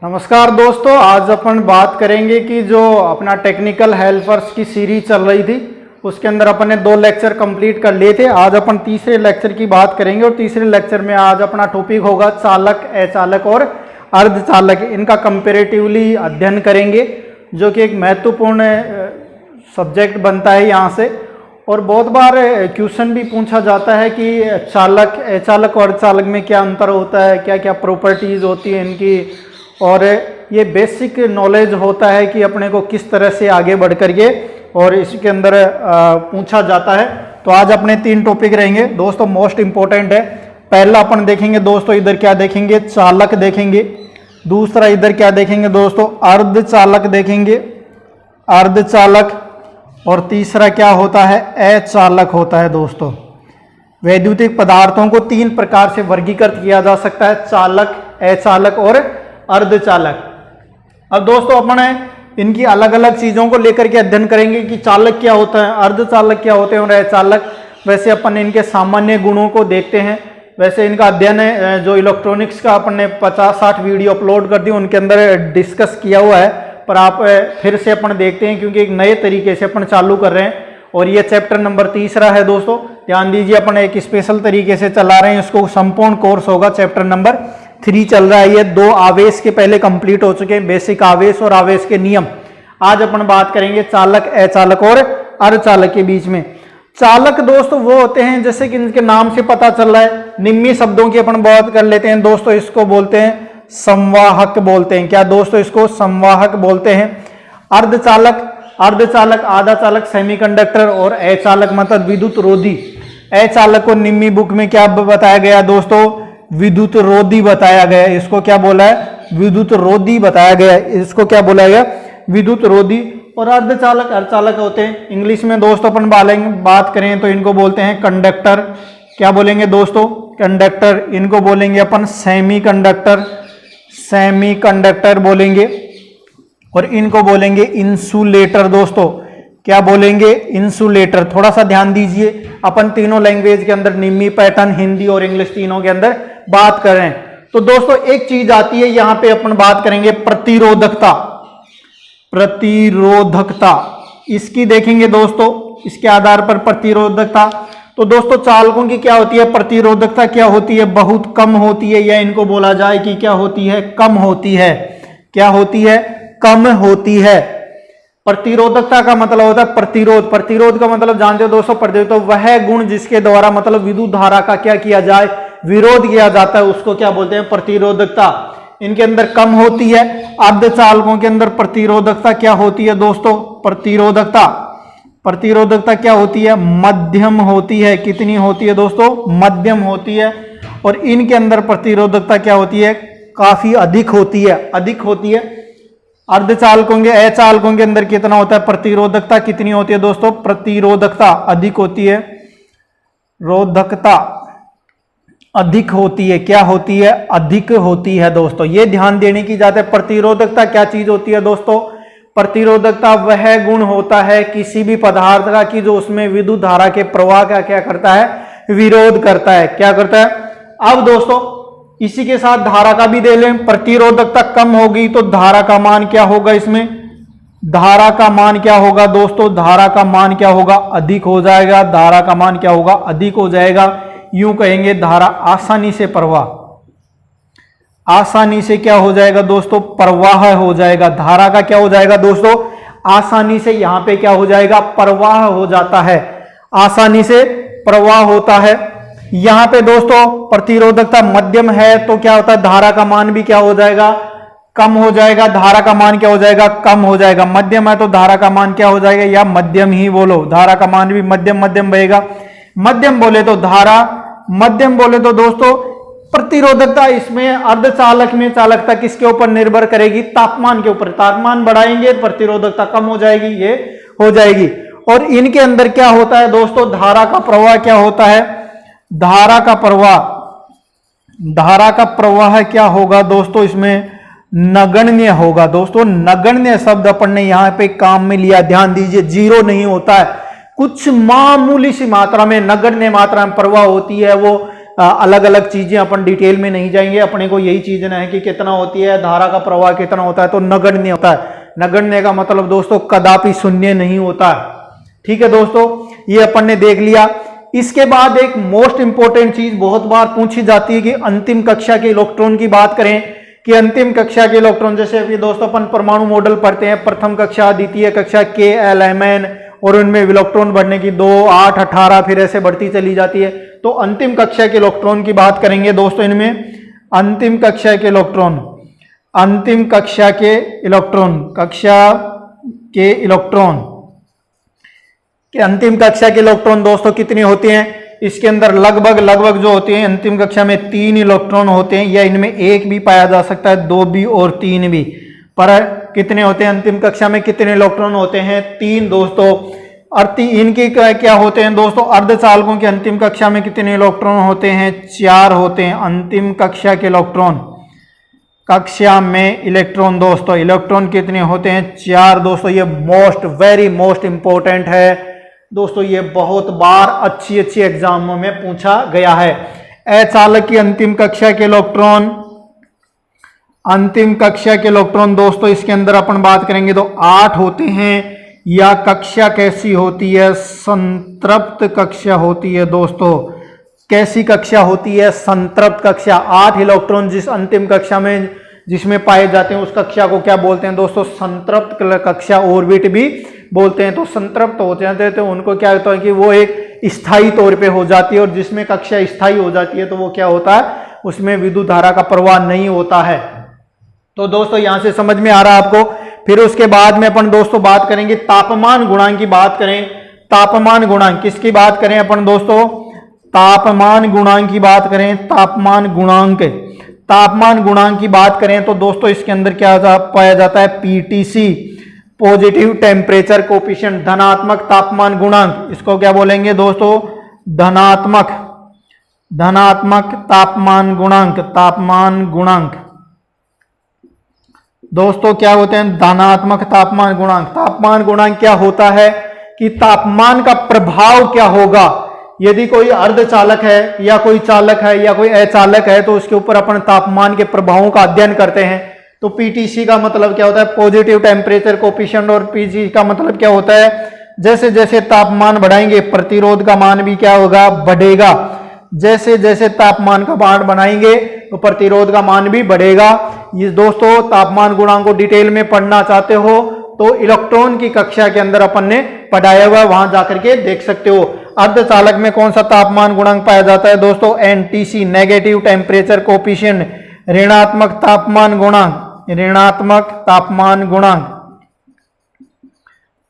नमस्कार दोस्तों, आज अपन बात करेंगे कि जो अपना टेक्निकल हेल्पर्स की सीरीज चल रही थी उसके अंदर अपन ने 2 लेक्चर कंप्लीट कर लिए थे। आज अपन तीसरे लेक्चर की बात करेंगे और तीसरे लेक्चर में आज अपना टॉपिक होगा चालक, अचालक और अर्धचालक। इनका कंपेरेटिवली अध्ययन करेंगे जो कि एक महत्वपूर्ण सब्जेक्ट बनता है यहाँ से। और बहुत बार क्वेश्चन भी पूछा जाता है कि चालक, अचालक और चालक में क्या अंतर होता है, क्या क्या प्रॉपर्टीज़ होती है इनकी, और ये बेसिक नॉलेज होता है कि अपने को किस तरह से आगे बढ़ कर के और इसके अंदर पूछा जाता है। तो आज अपने 3 टॉपिक रहेंगे दोस्तों, मोस्ट इम्पोर्टेंट है। पहला अपन देखेंगे दोस्तों, इधर क्या देखेंगे, चालक देखेंगे। दूसरा इधर क्या देखेंगे दोस्तों, अर्धचालक देखेंगे, अर्धचालक। और तीसरा क्या होता है, अचालक होता है दोस्तों। वैद्युतिक पदार्थों को 3 प्रकार से वर्गीकृत किया जा सकता है, चालक, अचालक और अर्धचालक। अब दोस्तों अपन इनकी अलग अलग चीजों को लेकर के अध्ययन करेंगे कि चालक क्या होता है, अर्धचालक क्या होते हैं और अचालक। वैसे अपन इनके सामान्य गुणों को देखते हैं। वैसे इनका अध्ययन है जो इलेक्ट्रॉनिक्स का अपन ने 50-60 वीडियो अपलोड कर दी, उनके अंदर डिस्कस किया हुआ है, पर आप फिर से अपन देखते हैं क्योंकि एक नए तरीके से अपन चालू कर रहे हैं। और ये चैप्टर नंबर 3 है दोस्तों, ध्यान दीजिए। अपन एक स्पेशल तरीके से चला रहे हैं इसको, संपूर्ण कोर्स होगा। चैप्टर नंबर 3 चल रहा है। ये 2 आवेश के पहले कंप्लीट हो चुके हैं, बेसिक आवेश और आवेश के नियम। आज अपन बात करेंगे चालक, अचालक और अर्धचालक के बीच में। चालक दोस्तों वो होते हैं, जैसे कि इनके नाम से पता चल रहा है, निम्न शब्दों की अपन बात कर लेते हैं दोस्तों। इसको बोलते हैं संवाहक बोलते हैं। क्या दोस्तों, इसको संवाहक बोलते हैं। अर्धचालक, अर्धचालक आधा चालक सेमीकंडक्टर, और अचालक मतलब विद्युत रोधी। अचालक को निम्नी बुक में क्या बताया गया दोस्तों, विद्युत रोधी बताया गया। इसको क्या बोला है, विद्युत रोधी बताया गया। इसको क्या बोला गया, विद्युत रोधी। और अर्धचालक, अर्धचालक होते हैं, इंग्लिश में दोस्तों अपन बात करें तो इनको बोलते हैं कंडक्टर। क्या बोलेंगे दोस्तों, कंडक्टर। इनको बोलेंगे अपन सेमी कंडक्टर, सेमी कंडक्टर बोलेंगे। और इनको बोलेंगे इंसुलेटर दोस्तों। क्या बोलेंगे, इंसुलेटर। थोड़ा सा ध्यान दीजिए, अपन तीनों लैंग्वेज के अंदर निम्मी पैटर्न, हिंदी और इंग्लिश तीनों के अंदर बात कर रहे हैं। तो दोस्तों एक चीज आती है यहां पे, अपन बात करेंगे प्रतिरोधकता। प्रतिरोधकता इसकी देखेंगे दोस्तों, इसके आधार पर प्रतिरोधकता। तो दोस्तों चालकों की क्या होती है, प्रतिरोधकता क्या होती है, बहुत कम होती है, या इनको बोला जाए कि क्या होती है, कम होती है। क्या होती है, कम होती है। प्रतिरोधकता का मतलब होता है प्रतिरोध। प्रतिरोध का मतलब जानते हो दोस्तों, प्रतिरोध तो वह गुण जिसके द्वारा मतलब विद्युत धारा का क्या किया जाए, विरोध किया जाता है, उसको क्या बोलते हैं, प्रतिरोधकता। इनके अंदर कम होती है। अर्धचालकों के अंदर प्रतिरोधकता क्या होती है दोस्तों, प्रतिरोधकता, प्रतिरोधकता क्या होती है, मध्यम होती है। कितनी होती है दोस्तों, मध्यम होती है। और इनके अंदर प्रतिरोधकता क्या होती है, काफी अधिक होती है, अधिक होती है। अर्धचालकों के, अचालकों के अंदर कितना होता है, प्रतिरोधकता कितनी होती है दोस्तों, प्रतिरोधकता अधिक होती है, रोधकता अधिक होती है। क्या होती है, अधिक होती है दोस्तों। ये ध्यान देने की जाता है। प्रतिरोधकता क्या चीज होती है दोस्तों, प्रतिरोधकता वह गुण होता है किसी भी पदार्थ का कि जो उसमें विद्युत धारा के प्रवाह का क्या करता है, विरोध करता है। क्या करता है। अब दोस्तों इसी के साथ धारा का भी दे लें। प्रतिरोधकता कम होगी तो धारा का मान क्या होगा, इसमें धारा का मान क्या होगा दोस्तों, धारा का मान क्या होगा, अधिक हो जाएगा। धारा का मान क्या होगा, अधिक हो जाएगा। यूं कहेंगे धारा आसानी से प्रवाह, आसानी से क्या हो जाएगा दोस्तों, प्रवाह हो जाएगा। धारा का क्या हो जाएगा दोस्तों, आसानी से यहां पे क्या हो जाएगा, प्रवाह हो जाता है, आसानी से प्रवाह होता है। यहां पे दोस्तों प्रतिरोधकता मध्यम है तो क्या होता है, धारा का मान भी क्या हो जाएगा, कम हो जाएगा। धारा का मान क्या हो जाएगा, कम हो जाएगा। मध्यम है तो धारा का मान क्या हो जाएगा, या मध्यम ही बोलो, धारा का मान भी मध्यम मध्यम बहेगा। मध्यम बोले तो धारा, मध्यम बोले तो दोस्तों प्रतिरोधकता इसमें अर्धचालक में चालकता किसके ऊपर निर्भर करेगी, तापमान के ऊपर। तापमान बढ़ाएंगे प्रतिरोधकता कम हो जाएगी, ये हो जाएगी। और इनके अंदर क्या होता है दोस्तों, धारा का प्रवाह क्या होता है, धारा का प्रवाह, धारा का प्रवाह क्या होगा दोस्तों, इसमें नगण्य होगा दोस्तों। नगण्य शब्द अपन ने यहां पे काम में लिया, ध्यान दीजिए, जीरो नहीं होता है, कुछ मामूली सी मात्रा में, नगण्य मात्रा में प्रवाह होती है, वो अलग अलग चीजें अपन डिटेल में नहीं जाएंगे, अपने को यही चीज ना है कि कितना होती है धारा का प्रवाह, कितना होता है, तो नगण्य होता है। नगण्य का मतलब दोस्तों कदापि शून्य नहीं होता है। ठीक है दोस्तों, ये अपन ने देख लिया। इसके बाद एक मोस्ट इंपॉर्टेंट चीज बहुत बार पूछी जाती है कि अंतिम कक्षा के इलेक्ट्रॉन की बात करें कि अंतिम कक्षा के इलेक्ट्रॉन, जैसे अभी दोस्तों अपन परमाणु मॉडल पढ़ते हैं, प्रथम कक्षा, द्वितीय कक्षा, के एल एम एन, और उनमें इलेक्ट्रॉन बढ़ने की 2, 8, 18 फिर ऐसे बढ़ती चली जाती है। तो अंतिम कक्षा के इलेक्ट्रॉन की बात करेंगे दोस्तों, इनमें अंतिम कक्षा के इलेक्ट्रॉन, अंतिम कक्षा के इलेक्ट्रॉन, कक्षा के इलेक्ट्रॉन कि अंतिम कक्षा के इलेक्ट्रॉन दोस्तों कितने होते हैं? इसके अंदर लगभग जो होते हैं अंतिम कक्षा में 3 इलेक्ट्रॉन होते हैं, या इनमें 1 भी पाया जा सकता है, 2 भी और 3 भी, पर कितने होते हैं अंतिम कक्षा में? कितने इलेक्ट्रॉन होते हैं? 3 दोस्तों। और इनके क्या होते हैं दोस्तों? अर्धचालकों की अंतिम कक्षा में कितने इलेक्ट्रॉन होते हैं? 4 होते हैं अंतिम कक्षा के इलेक्ट्रॉन। कक्षा में इलेक्ट्रॉन दोस्तों, इलेक्ट्रॉन कितने होते हैं? 4 दोस्तों। ये वेरी मोस्ट इंपॉर्टेंट है दोस्तों, ये बहुत बार अच्छी एग्जामों में पूछा गया है। अचालक की अंतिम कक्षा के इलेक्ट्रॉन, अंतिम कक्षा के इलेक्ट्रॉन दोस्तों इसके अंदर अपन बात करेंगे तो 8 होते हैं। या कक्षा कैसी होती है? संतृप्त कक्षा होती है दोस्तों। कैसी कक्षा होती है? संतृप्त कक्षा। 8 इलेक्ट्रॉन जिस अंतिम कक्षा में जिसमें पाए जाते हैं उस कक्षा को क्या बोलते हैं दोस्तों? संतृप्त कक्षा, ऑर्बिट भी बोलते हैं। तो संतृप्त हो जाते हैं तो उनको क्या होता है कि वो एक स्थायी तौर पे हो जाती है, और जिसमें कक्षा स्थायी हो जाती है तो वो क्या होता है? उसमें विद्युत धारा का प्रवाह नहीं होता है। तो दोस्तों यहां से समझ में आ रहा है आपको। फिर उसके बाद में अपन दोस्तों बात करेंगे तापमान गुणांक की बात करें। तापमान गुणांक किसकी बात करें अपन दोस्तों? तापमान गुणांक की बात करें। तापमान गुणांक, तापमान गुणांक की बात करें तो दोस्तों इसके अंदर क्या पाया जाता है? पीटीसी, पॉजिटिव टेम्परेचर कोफिशिएंट, धनात्मक तापमान गुणांक। इसको क्या बोलेंगे दोस्तों? धनात्मक तापमान गुणांक। तापमान गुणांक दोस्तों क्या होते हैं? धनात्मक तापमान गुणांक। तापमान गुणांक क्या होता है कि तापमान का प्रभाव क्या होगा यदि कोई अर्धचालक है या कोई चालक है या कोई अचालक है, तो उसके ऊपर अपन तापमान के प्रभावों का अध्ययन करते हैं। तो पीटीसी का मतलब क्या होता है? Positive temperature coefficient. और पीजी का मतलब क्या होता है? जैसे जैसे तापमान बढ़ाएंगे प्रतिरोध का मान भी क्या होगा? बढ़ेगा। जैसे जैसे तापमान का मान बढ़ाएंगे तो प्रतिरोध का मान भी बढ़ेगा। ये दोस्तों तापमान गुणांक को डिटेल में पढ़ना चाहते हो तो इलेक्ट्रॉन की कक्षा के अंदर अपन ने पढ़ाया हुआ, वहां जाकर के देख सकते हो। अर्धचालक में कौन सा तापमान गुणांक पाया जाता है दोस्तों? NTC, negative temperature coefficient. ऋणात्मक तापमान गुणांक, ऋणात्मक तापमान गुणांक,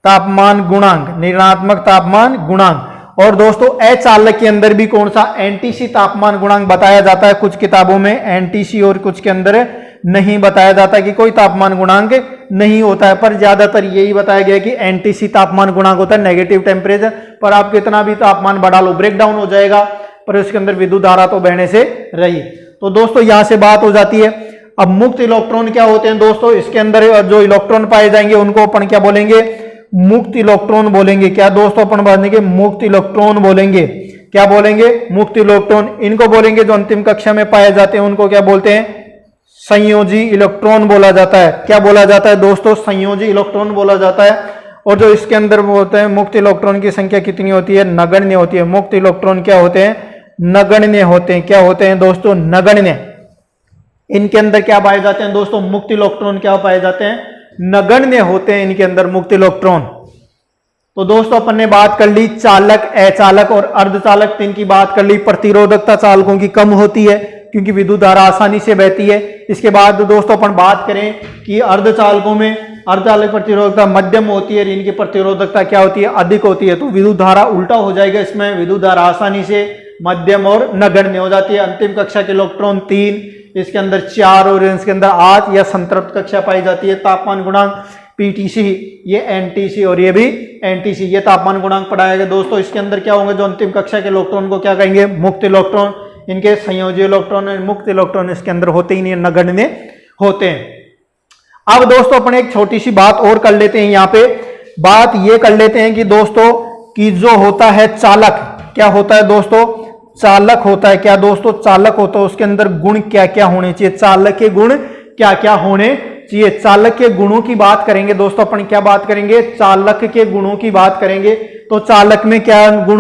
तापमान गुणांक, ऋणात्मक तापमान गुणांक। और दोस्तों अचालक के अंदर भी कौन सा? एनटीसी तापमान गुणांक बताया जाता है। कुछ किताबों में एनटीसी और कुछ के अंदर नहीं बताया जाता कि कोई तापमान गुणांक नहीं होता है, पर ज्यादातर यही बताया गया कि एनटीसी तापमान गुणांक होता है, नेगेटिव टेम्परेचर। पर आप कितना भी तापमान बढ़ा लो ब्रेक डाउन हो जाएगा, पर उसके अंदर विद्युत धारा तो बहने से रही। तो दोस्तों यहां से बात हो जाती है। अब मुक्त इलेक्ट्रॉन क्या होते हैं दोस्तों? इसके अंदर जो इलेक्ट्रॉन पाए जाएंगे उनको अपन क्या बोलेंगे? मुक्त इलेक्ट्रॉन बोलेंगे। क्या दोस्तों अपन बोलेंगे? मुक्त इलेक्ट्रॉन बोलेंगे। क्या बोलेंगे? मुक्त इलेक्ट्रॉन। इनको बोलेंगे जो अंतिम कक्षा में पाए जाते हैं उनको क्या बोलते हैं? संयोजी इलेक्ट्रॉन बोला जाता है। क्या बोला जाता है दोस्तों? संयोजी इलेक्ट्रॉन बोला जाता है। और जो इसके अंदर बोलते हैं मुक्त इलेक्ट्रॉन की संख्या कितनी होती है? नगण्य होती है। मुक्त इलेक्ट्रॉन क्या होते हैं? नगण्य होते हैं। क्या होते हैं दोस्तों? नगण्य। इनके अंदर क्या पाए जाते हैं दोस्तों? मुक्त इलेक्ट्रॉन क्या पाए जाते हैं? नगण्य होते हैं इनके अंदर मुक्त इलेक्ट्रॉन। तो दोस्तों अपन ने बात कर ली चालक, अचालक और अर्धचालक, इनकी बात कर ली। प्रतिरोधकता चालकों की कम होती है क्योंकि विद्युत धारा आसानी से बहती है। इसके बाद दोस्तों अपन बात करें कि अर्धचालकों में अर्धचालक प्रतिरोधकता मध्यम होती है और इनकी प्रतिरोधकता क्या होती है? अधिक होती है। तो विद्युत धारा उल्टा हो जाएगा, इसमें विद्युत धारा आसानी से मध्यम और नगण्य हो जाती है। अंतिम कक्षा के इलेक्ट्रॉन 3, इसके अंदर 4 और इसके अंदर 8 या संतृप्त कक्षा पाई जाती है। तापमान गुणांक पीटीसी, ये एनटीसी और ये भी एनटीसी, ये तापमान गुणांक पढ़ाया गया दोस्तों। इसके अंदर क्या होंगे? जो अंतिम कक्षा के इलेक्ट्रॉन को क्या कहेंगे? मुक्त इलेक्ट्रॉन। इनके संयोजी इलेक्ट्रॉन, मुक्त इलेक्ट्रॉन इसके अंदर होते ही नहीं, नगण्य होते हैं। अब दोस्तों अपन एक छोटी सी बात और कर लेते हैं। यहाँ पे बात ये कर लेते हैं कि दोस्तों कि जो होता है चालक, क्या होता है दोस्तों? चालक होता है क्या दोस्तों, चालक होता है, उसके अंदर गुण क्या क्या होने चाहिए, चालक के गुण क्या क्या होने चाहिए। चालक के गुणों की बात करेंगे दोस्तों, अपन क्या बात करेंगे, चालक के गुणों की बात करेंगे। तो चालक में क्या गुण